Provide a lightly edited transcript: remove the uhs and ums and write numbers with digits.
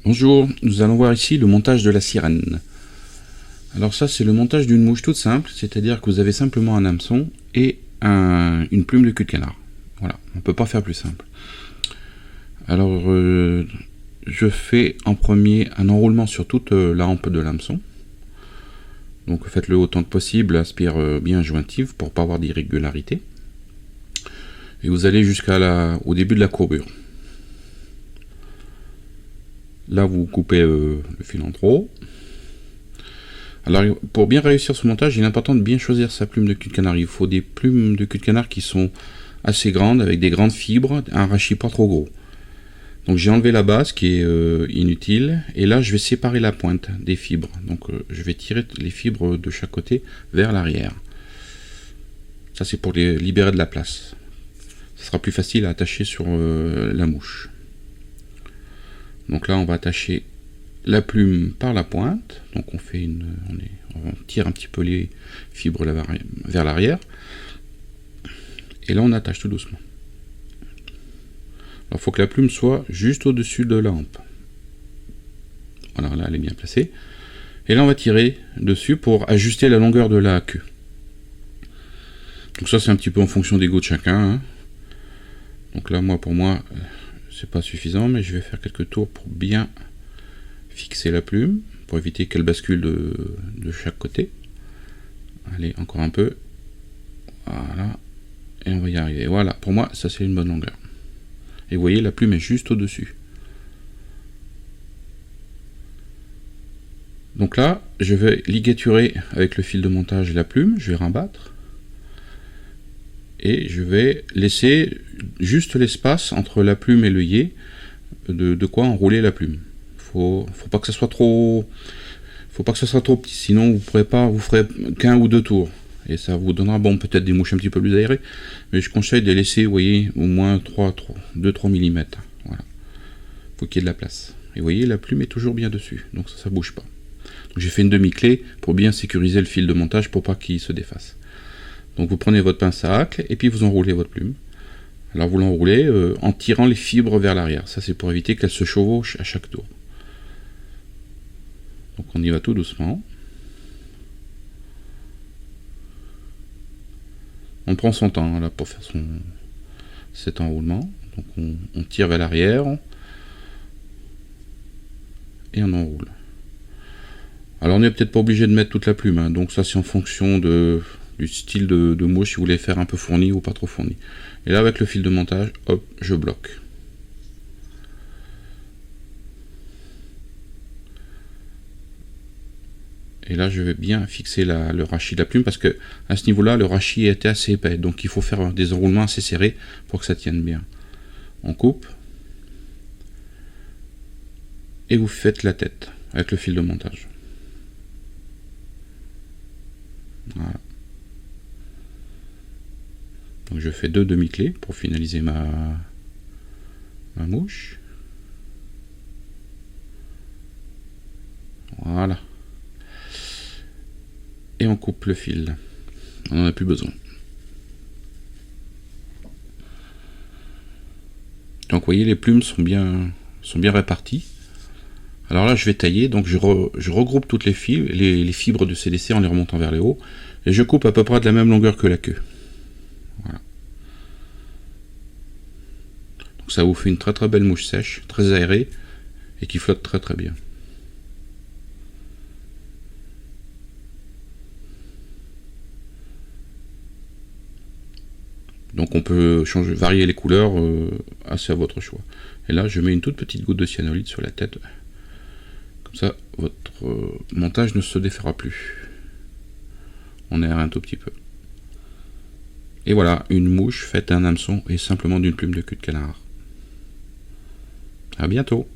Bonjour, nous allons voir ici le montage de la sirène. Alors ça c'est le montage d'une mouche toute simple, c'est-à-dire que vous avez simplement un hameçon et une plume de cul de canard. Voilà, on ne peut pas faire plus simple. Alors je fais en premier un enroulement sur toute la hampe de l'hameçon. Donc faites-le autant que possible, aspire bien jointive pour ne pas avoir d'irrégularité. Et vous allez au début de la courbure. Là vous coupez le fil en trop. Alors pour bien réussir ce montage, il est important de bien choisir sa plume de cul de canard. Il faut des plumes de cul de canard qui sont assez grandes, avec des grandes fibres, un rachis pas trop gros. Donc j'ai enlevé la base qui est inutile, et là je vais séparer la pointe des fibres. Donc je vais tirer les fibres de chaque côté vers l'arrière. Ça c'est pour les libérer de la place. Ça sera plus facile à attacher sur la mouche. Donc là on va attacher la plume par la pointe. Donc on fait on tire un petit peu les fibres vers l'arrière. Et là on attache tout doucement. Alors il faut que la plume soit juste au-dessus de la hampe. Voilà, là elle est bien placée. Et là on va tirer dessus pour ajuster la longueur de la queue. Donc ça c'est un petit peu en fonction des goûts de chacun, hein. Donc là pour moi c'est pas suffisant, mais je vais faire quelques tours pour bien fixer la plume, pour éviter qu'elle bascule de chaque côté. Allez, encore un peu. Voilà. Et on va y arriver. Voilà, pour moi ça c'est une bonne longueur. Et vous voyez, la plume est juste au-dessus. Donc là, je vais ligaturer avec le fil de montage la plume, je vais rabattre. Et je vais laisser juste l'espace entre la plume et l'œillet, de quoi enrouler la plume. Faut pas que ça soit trop petit, sinon vous ferez qu'un ou deux tours. Et ça vous donnera peut-être des mouches un petit peu plus aérées, mais je conseille de laisser, vous voyez, au moins 2-3 mm. Voilà. Faut qu'il y ait de la place. Et vous voyez, la plume est toujours bien dessus, donc ça bouge pas. Donc j'ai fait une demi-clé pour bien sécuriser le fil de montage pour pas qu'il se défasse. Donc vous prenez votre pince à hacle et puis vous enroulez votre plume. Alors vous l'enroulez en tirant les fibres vers l'arrière. Ça c'est pour éviter qu'elles se chevauchent à chaque tour. Donc on y va tout doucement. On prend son temps là pour faire cet enroulement. Donc on tire vers l'arrière et on enroule. Alors on n'est peut-être pas obligé de mettre toute la plume, hein. Donc ça c'est en fonction du style de mouche, si vous voulez faire un peu fourni ou pas trop fourni. Et là avec le fil de montage, hop, je bloque. Et là je vais bien fixer le rachis de la plume, parce que à ce niveau là le rachis était assez épais, donc il faut faire des enroulements assez serrés pour que ça tienne bien. On coupe et vous faites la tête avec le fil de montage. Voilà. Donc je fais 2 demi-clés pour finaliser ma mouche. Voilà. Et on coupe le fil. On n'en a plus besoin. Donc vous voyez, les plumes sont bien réparties. Alors là je vais tailler, donc je regroupe toutes les fibres de CDC en les remontant vers le haut, et je coupe à peu près de la même longueur que la queue. Voilà. Donc ça vous fait une très très belle mouche sèche, très aérée, et qui flotte très très bien. Donc on peut varier les couleurs assez à votre choix. Et là je mets une toute petite goutte de cyanolite sur la tête. Comme ça votre montage ne se défera plus. On aère un tout petit peu. Et voilà, une mouche faite d'un hameçon et simplement d'une plume de cul de canard. À bientôt.